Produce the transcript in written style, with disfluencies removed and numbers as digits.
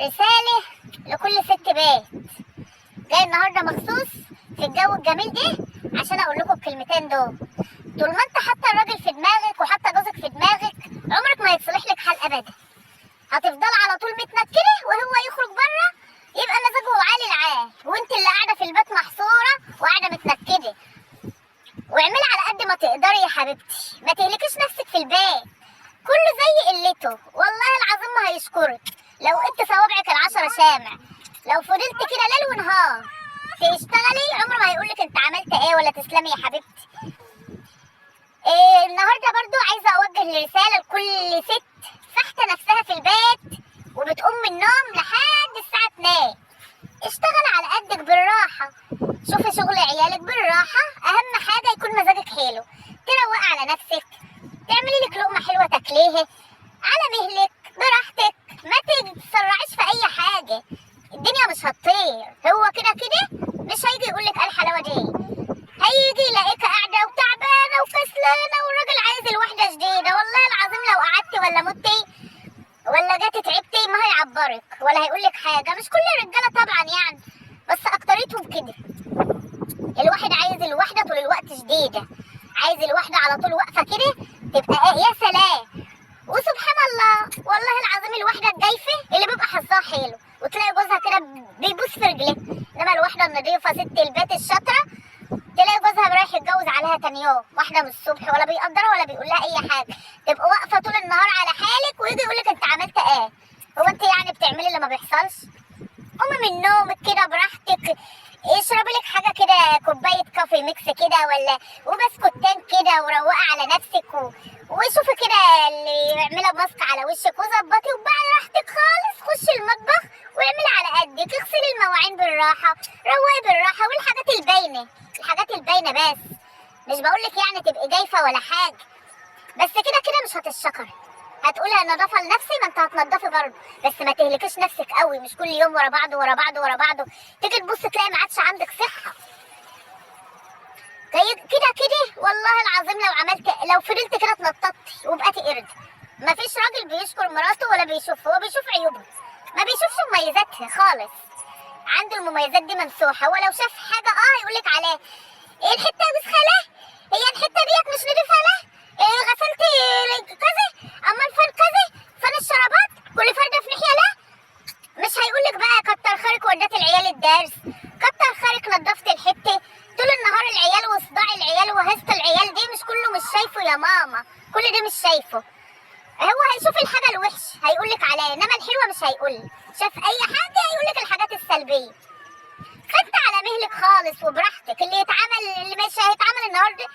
رسالة لكل ست بيت جاي النهارده مخصوص في الجو الجميل ده عشان اقول لكم الكلمتين دول. طول ما انت حاطه الراجل في دماغك وحاطه جوزك في دماغك عمرك ما هيتصلح لك حال ابدا. هتفضل على طول متنكره وهو يخرج بره يبقى مزاجه عالي العال وانت اللي قاعده في البيت محصوره وقاعده متنكده. واعملي على قد ما تقدري يا حبيبتي، ما تهلكيش نفسك في البيت، كله زي قلته والله العظيم ما هيشكرك. لو انت صوابعك العشرة شامع لو فضلت كده ليل ونهار تشتغلي عمره ما هيقولك انت عملت ايه ولا تسلمي يا حبيبتي. النهارده برضو عايزه اوجه رساله لكل ست فاحته نفسها في البيت وبتقوم من النوم لحد الساعه 2. اشتغل على قدك بالراحه، شوفي شغل عيالك بالراحه، اهم حاجه يكون مزاجك حلو، تروقي على نفسك، تعملي لك لقمه حلوه تاكليها على مهلك براحتك، ما تتسرعيش في اي حاجه، الدنيا مش هتطير، هو كده كده مش هيجي يقول لك الحلاوه دي، هيجي يلاقيك قاعده وتعبانه وكسلانه والراجل عايز الواحده جديده. والله العظيم لو قعدتي ولا متي ولا جاتي تعبتي ما هيعبرك ولا هيقول لك حاجه. مش كل الرجاله طبعا يعني، بس اكتريتهم كده. الواحد عايز الواحده طول الوقت جديده، عايز الواحده على طول واقفه كده تبقى ايه يا سلام. وسبحان الله والله العظيم الواحده الجايفه اللي بيبقى حظها حلو وتلاقي جوزها كده بيبوس في رجليه، انما الواحده النظيفه ست البيت الشاطره تلاقي جوزها رايح يتجوز عليها تاني يوم، واحده من الصبح ولا بيقدرها ولا بيقول لها اي حاجه، تبقى واقفه طول النهار على حالك ويجي يقول لك انت عملت ايه. هو انت يعني بتعملي اللي ما بيحصلش؟ قومي من نومك كده براحتك، اشربي لك حاجه كده كوبايه كافي ميكس كده ولا وبسكوتين كده وروقي على نفسك وشوفي كده اللي يعملها ماسك على وشك وظبطي وبعد راحتك خالص خشي المطبخ واعملي على قدك، اغسلي المواعين بالراحه، روقي بالراحه، والحاجات الباينه الحاجات الباينه بس، مش بقولك يعني تبقي جايفه ولا حاجه، بس كده كده مش هتشكري، هتقولي النظافه لنفسي، ما انت هتنضفي برضه بس ما تهلكيش نفسك قوي، مش كل يوم ورا بعضه ورا بعضه ورا بعضه، تيجي تبص تلاقي ما عادش عندك صحه. كده كده والله العظيم لو فضلت كده اتنططتي وبقيتي قرد، ما فيش راجل بيشكر مراته ولا بيشوف، هو بيشوف عيوبها ما بيشوفش مميزاتها خالص، عنده المميزات دي ممسوحه، ولو شاف حاجه يقولك عليها ايه الحته وسخه له، هي الحته ديت مش نضيفه له، غسلت كذا اما الفن كذا فن الشرابات كل فرده في ناحيه له. مش هيقولك بقى كتر خيرك وديت العيال الدرس، كتر خيرك نضفت الحته، طول النهار العيال وصداع العيال وهست العيال دي مش كله مش شايفه يا ماما، كل ده مش شايفه، هو هيشوف الحاجه الوحش هيقولك عليها، انما الحلوه مش هيقول، شاف اي حاجه هيقولك الحاجات السلبيه. فانت على مهلك خالص وبراحتك، اللي مش هيتعمل النهارده